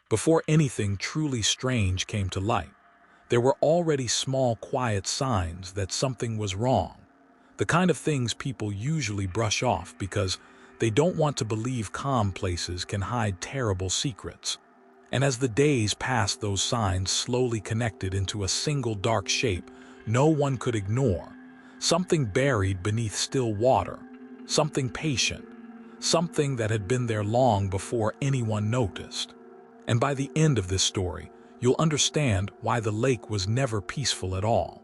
Before anything truly strange came to light, there were already small, quiet signs that something was wrong. The kind of things people usually brush off because they don't want to believe calm places can hide terrible secrets. And as the days passed, those signs slowly connected into a single dark shape no one could ignore. Something buried beneath still water, something patient, something that had been there long before anyone noticed. And by the end of this story, you'll understand why the lake was never peaceful at all.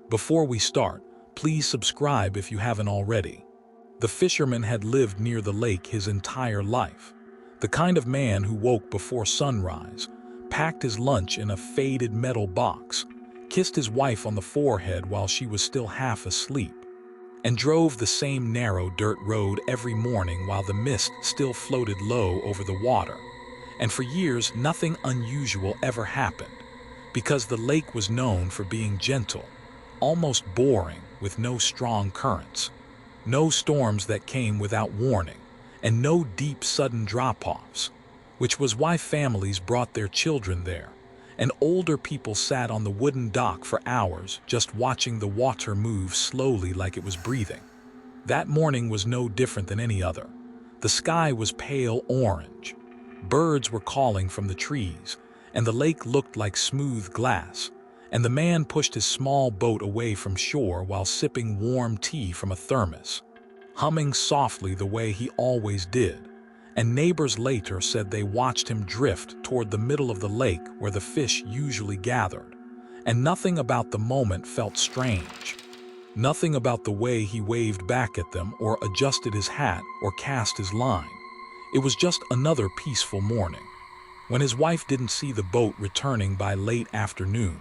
Before we start, please subscribe if you haven't already. The fisherman had lived near the lake his entire life. The kind of man who woke before sunrise, packed his lunch in a faded metal box, kissed his wife on the forehead while she was still half asleep, and drove the same narrow dirt road every morning while the mist still floated low over the water. And for years, nothing unusual ever happened, because the lake was known for being gentle, almost boring, with no strong currents, no storms that came without warning, and no deep sudden drop-offs, which was why families brought their children there, and older people sat on the wooden dock for hours just watching the water move slowly like it was breathing. That morning was no different than any other. The sky was pale orange. Birds were calling from the trees, and the lake looked like smooth glass, and the man pushed his small boat away from shore while sipping warm tea from a thermos, humming softly the way he always did. And neighbors later said they watched him drift toward the middle of the lake where the fish usually gathered, and nothing about the moment felt strange. Nothing about the way he waved back at them or adjusted his hat or cast his line. It was just another peaceful morning. When his wife didn't see the boat returning by late afternoon,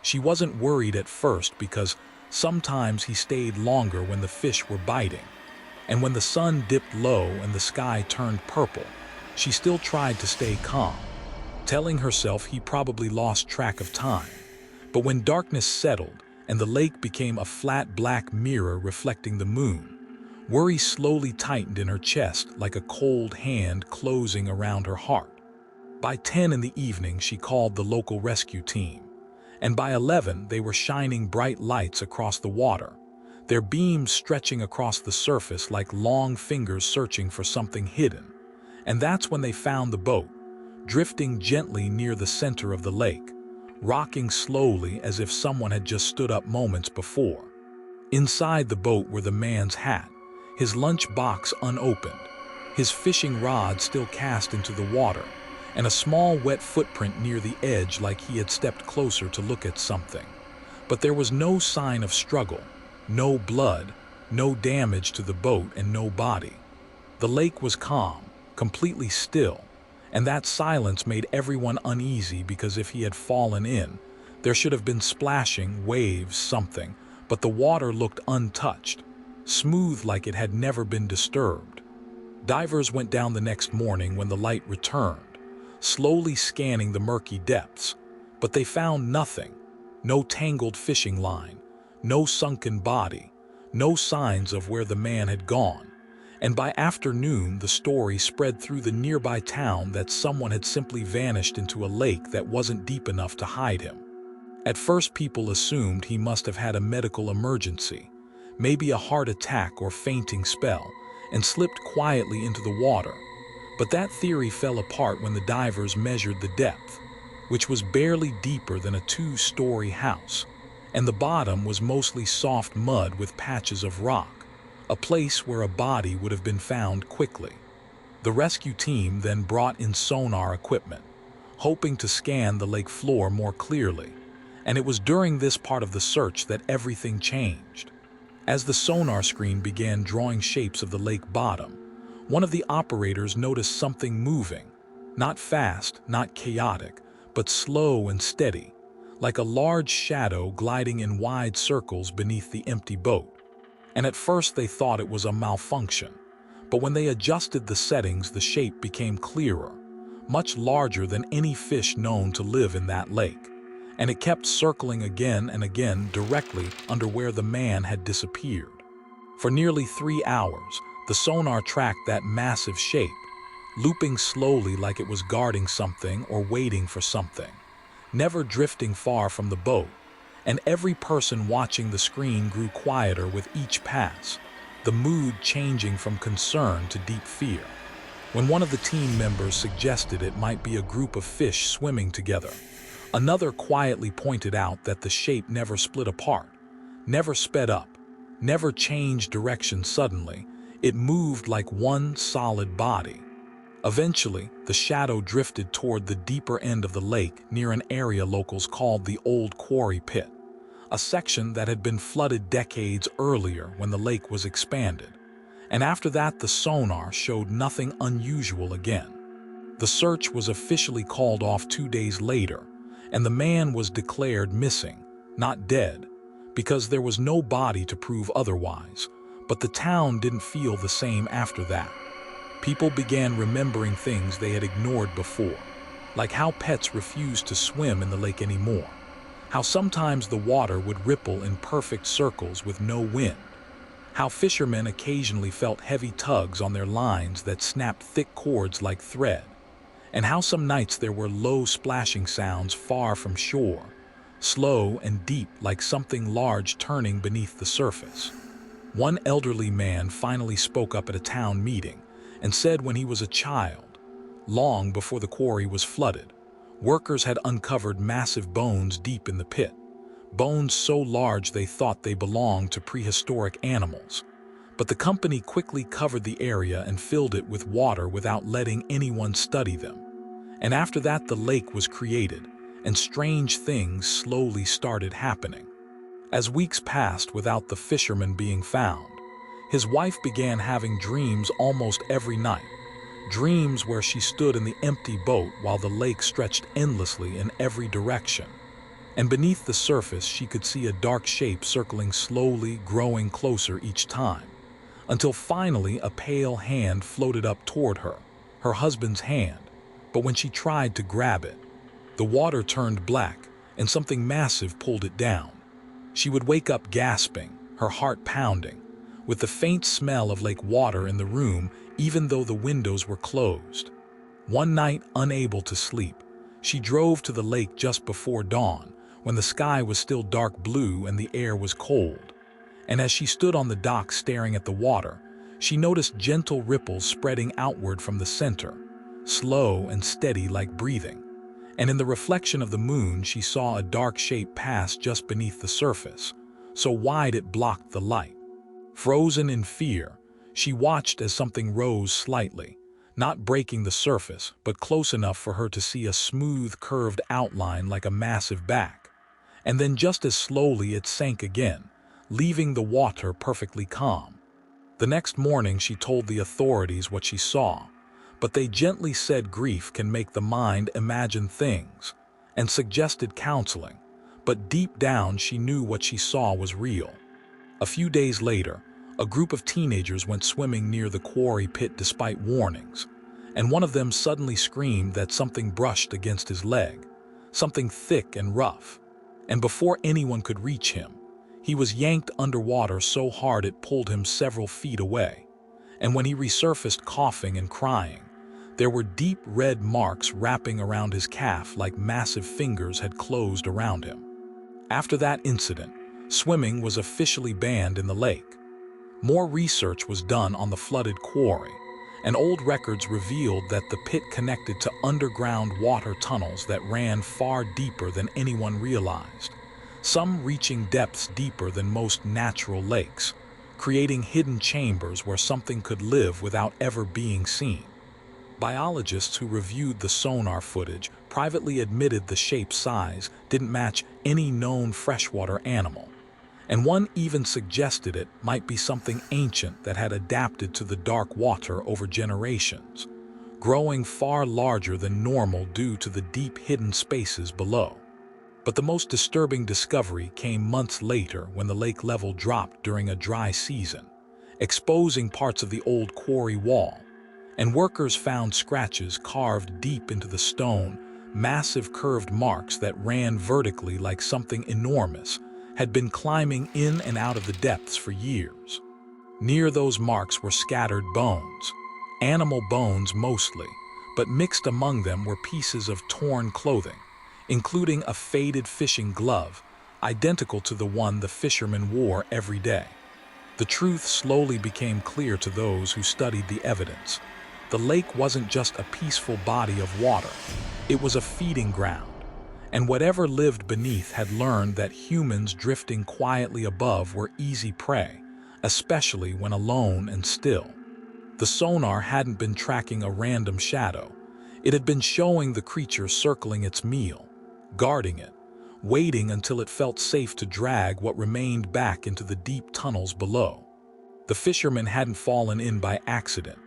she wasn't worried at first because sometimes he stayed longer when the fish were biting. And when the sun dipped low and the sky turned purple, she still tried to stay calm, telling herself he probably lost track of time. But when darkness settled and the lake became a flat black mirror reflecting the moon, worry slowly tightened in her chest like a cold hand closing around her heart. By 10 in the evening, she called the local rescue team, and by 11 they were shining bright lights across the water, their beams stretching across the surface like long fingers searching for something hidden. And that's when they found the boat, drifting gently near the center of the lake, rocking slowly as if someone had just stood up moments before. Inside the boat were the man's hat, his lunch box unopened, his fishing rod still cast into the water, and a small wet footprint near the edge like he had stepped closer to look at something. But there was no sign of struggle, no blood, no damage to the boat, and no body. The lake was calm, completely still, and that silence made everyone uneasy because if he had fallen in, there should have been splashing, waves, something, but the water looked untouched, smooth like it had never been disturbed. Divers went down the next morning when the light returned, slowly scanning the murky depths, but they found nothing. No tangled fishing line, no sunken body, no signs of where the man had gone. And by afternoon, the story spread through the nearby town that someone had simply vanished into a lake that wasn't deep enough to hide him. At first, people assumed he must have had a medical emergency, maybe a heart attack or fainting spell, and slipped quietly into the water. But that theory fell apart when the divers measured the depth, which was barely deeper than a 2-story house, and the bottom was mostly soft mud with patches of rock, a place where a body would have been found quickly. The rescue team then brought in sonar equipment, hoping to scan the lake floor more clearly, and it was during this part of the search that everything changed. As the sonar screen began drawing shapes of the lake bottom, one of the operators noticed something moving, not fast, not chaotic, but slow and steady, like a large shadow gliding in wide circles beneath the empty boat. And at first they thought it was a malfunction, but when they adjusted the settings, the shape became clearer, much larger than any fish known to live in that lake, and it kept circling again and again directly under where the man had disappeared. For nearly 3 hours, the sonar tracked that massive shape, looping slowly like it was guarding something or waiting for something, never drifting far from the boat, and every person watching the screen grew quieter with each pass, the mood changing from concern to deep fear. When one of the team members suggested it might be a group of fish swimming together, another quietly pointed out that the shape never split apart, never sped up, never changed direction suddenly. It moved like one solid body. Eventually, the shadow drifted toward the deeper end of the lake near an area locals called the Old Quarry Pit, a section that had been flooded decades earlier when the lake was expanded. And after that, the sonar showed nothing unusual again. The search was officially called off 2 days later, and the man was declared missing, not dead, because there was no body to prove otherwise. But the town didn't feel the same after that. People began remembering things they had ignored before, like how pets refused to swim in the lake anymore, how sometimes the water would ripple in perfect circles with no wind, how fishermen occasionally felt heavy tugs on their lines that snapped thick cords like thread, and how some nights there were low splashing sounds far from shore, slow and deep like something large turning beneath the surface. One elderly man finally spoke up at a town meeting and said when he was a child, long before the quarry was flooded, workers had uncovered massive bones deep in the pit, bones so large they thought they belonged to prehistoric animals. But the company quickly covered the area and filled it with water without letting anyone study them. And after that, the lake was created, and strange things slowly started happening. As weeks passed without the fisherman being found, his wife began having dreams almost every night, dreams where she stood in the empty boat while the lake stretched endlessly in every direction. And beneath the surface, she could see a dark shape circling slowly, growing closer each time, until finally a pale hand floated up toward her, her husband's hand. But when she tried to grab it, the water turned black and something massive pulled it down. She would wake up gasping, her heart pounding, with the faint smell of lake water in the room even though the windows were closed. One night, unable to sleep, she drove to the lake just before dawn, when the sky was still dark blue and the air was cold. And as she stood on the dock staring at the water, she noticed gentle ripples spreading outward from the center, slow and steady like breathing. And in the reflection of the moon, she saw a dark shape pass just beneath the surface, so wide it blocked the light. Frozen in fear, she watched as something rose slightly, not breaking the surface, but close enough for her to see a smooth, curved outline like a massive back. And then just as slowly it sank again, leaving the water perfectly calm. The next morning she told the authorities what she saw, but they gently said grief can make the mind imagine things, and suggested counseling, but deep down she knew what she saw was real. A few days later, a group of teenagers went swimming near the quarry pit despite warnings, and one of them suddenly screamed that something brushed against his leg, something thick and rough. And before anyone could reach him, he was yanked underwater so hard it pulled him several feet away. And when he resurfaced coughing and crying, there were deep red marks wrapping around his calf like massive fingers had closed around him. After that incident, swimming was officially banned in the lake. More research was done on the flooded quarry, and old records revealed that the pit connected to underground water tunnels that ran far deeper than anyone realized, some reaching depths deeper than most natural lakes, creating hidden chambers where something could live without ever being seen. Biologists who reviewed the sonar footage privately admitted the shape size didn't match any known freshwater animal, and one even suggested it might be something ancient that had adapted to the dark water over generations, growing far larger than normal due to the deep hidden spaces below. But the most disturbing discovery came months later when the lake level dropped during a dry season, exposing parts of the old quarry wall, and workers found scratches carved deep into the stone, massive curved marks that ran vertically like something enormous had been climbing in and out of the depths for years. Near those marks were scattered bones, animal bones mostly, but mixed among them were pieces of torn clothing, including a faded fishing glove, identical to the one the fisherman wore every day. The truth slowly became clear to those who studied the evidence. The lake wasn't just a peaceful body of water, it was a feeding ground. And whatever lived beneath had learned that humans drifting quietly above were easy prey, especially when alone and still. The sonar hadn't been tracking a random shadow. It had been showing the creature circling its meal, guarding it, waiting until it felt safe to drag what remained back into the deep tunnels below. The fisherman hadn't fallen in by accident.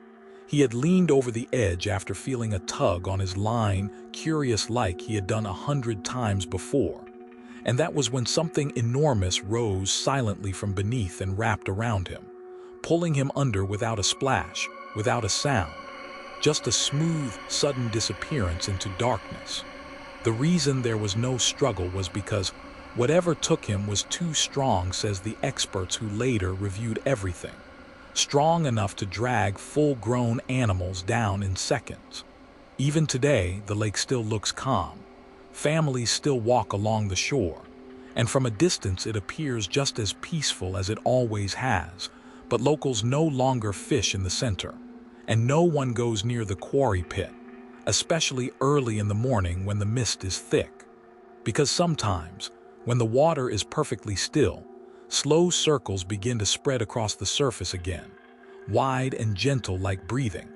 He had leaned over the edge after feeling a tug on his line, curious like he had done 100 times before. And that was when something enormous rose silently from beneath and wrapped around him, pulling him under without a splash, without a sound. Just a smooth, sudden disappearance into darkness. The reason there was no struggle was because whatever took him was too strong, says the experts who later reviewed everything. Strong enough to drag full-grown animals down in seconds. Even today, the lake still looks calm. Families still walk along the shore, and from a distance it appears just as peaceful as it always has. But locals no longer fish in the center, and no one goes near the quarry pit, especially early in the morning when the mist is thick. Because sometimes, when the water is perfectly still, slow circles begin to spread across the surface again, wide and gentle like breathing.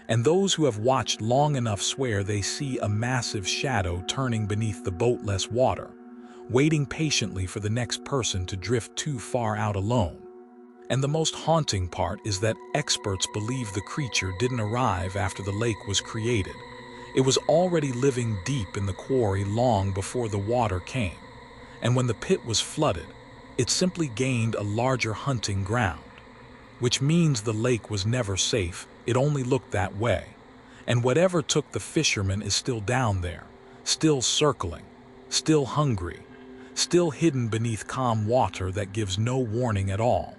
And those who have watched long enough swear they see a massive shadow turning beneath the boatless water, waiting patiently for the next person to drift too far out alone. And the most haunting part is that experts believe the creature didn't arrive after the lake was created. It was already living deep in the quarry long before the water came. And when the pit was flooded, it simply gained a larger hunting ground. Which means the lake was never safe, it only looked that way. And whatever took the fisherman is still down there, still circling, still hungry, still hidden beneath calm water that gives no warning at all.